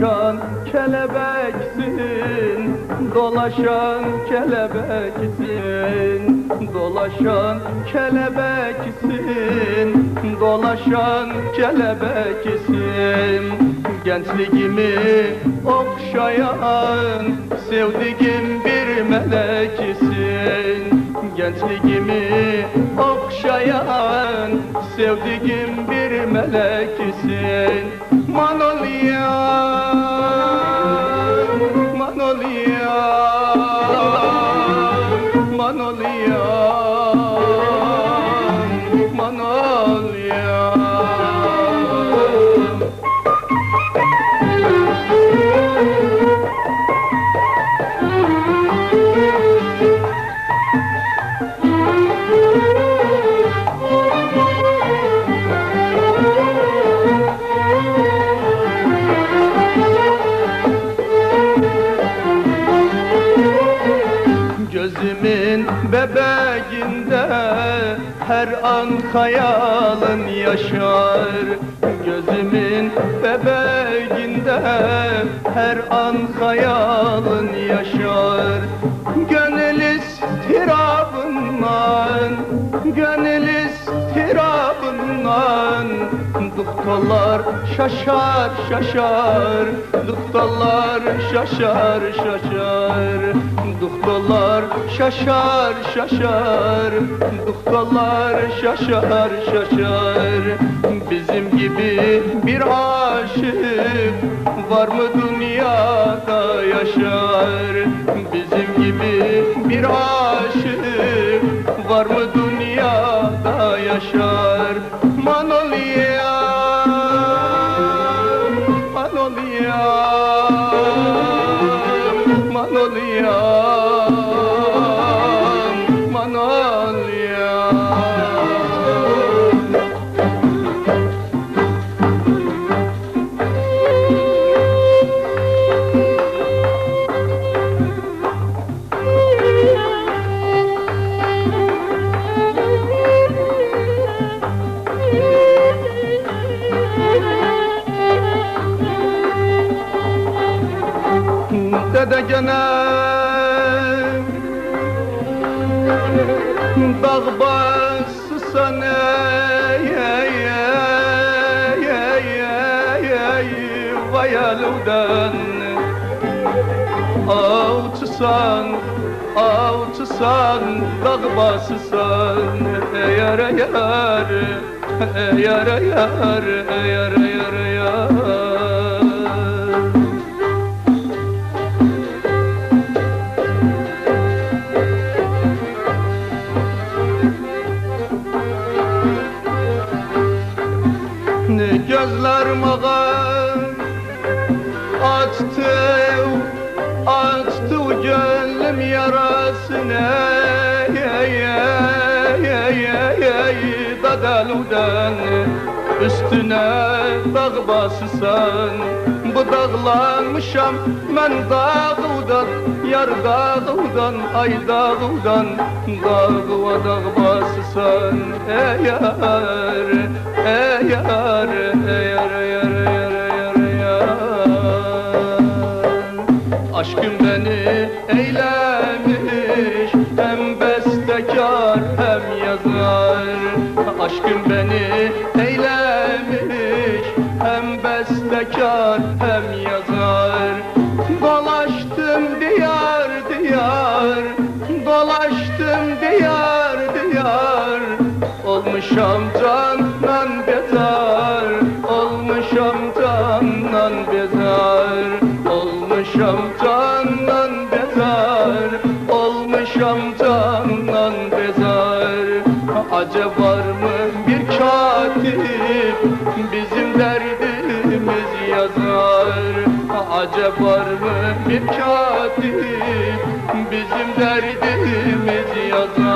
Dolaşan kelebeksin, dolaşan kelebeksin, dolaşan kelebeksin, dolaşan kelebeksin. Gençliğimi okşayan, sevdiğim bir meleksin. Gençliğimi okşayan, sevdiğim bir meleksin. Manolya, Manolya, Manolya, Manolya. Gözümün bebeğinde her an hayalın yaşar. Gözümün bebeğinde her an hayalın yaşar. Gönül istirabından, gönül istirabından doktorlar şaşar şaşar, doktorlar şaşar şaşar, doktorlar şaşar şaşar, doktorlar şaşar şaşar. Bizim gibi bir aşık var mı dünyada yaşar? Bizim gibi bir aşık var mı dünyada yaşar? Manolya, Manolya, Manolya, Manolya. Dede gene dağ bassan vay alevden avçısan, avçısan dağ bassan eğer eğer eğer eğer eğer eğer eğer. Gözlerim ağa açtı, açtı gönlüm yarasını Dadaluden üstüne dağ bassan. Bu dağlanmışam ben dağıdan, yar dağıdan, ay dağıdan, dağıva dağ bassan. Eğer, eğer, eğer, eğer, eğer, eğer, eğer. Aşkım beni eylemiş, hem bestekar hem yazar. Aşkım beni eylemiş, hem bestekar hem yazar. Dolaştım diyar diyar, dolaştım diyar diyar. Olmuşam candan bezar, olmuşam candan bezar, olmuşam candan bezar, olmuşam candan bezar. Acaba var mı bir katip bizim derdimiz yazar? Acaba var mı bir katip bizim derdimiz yazar?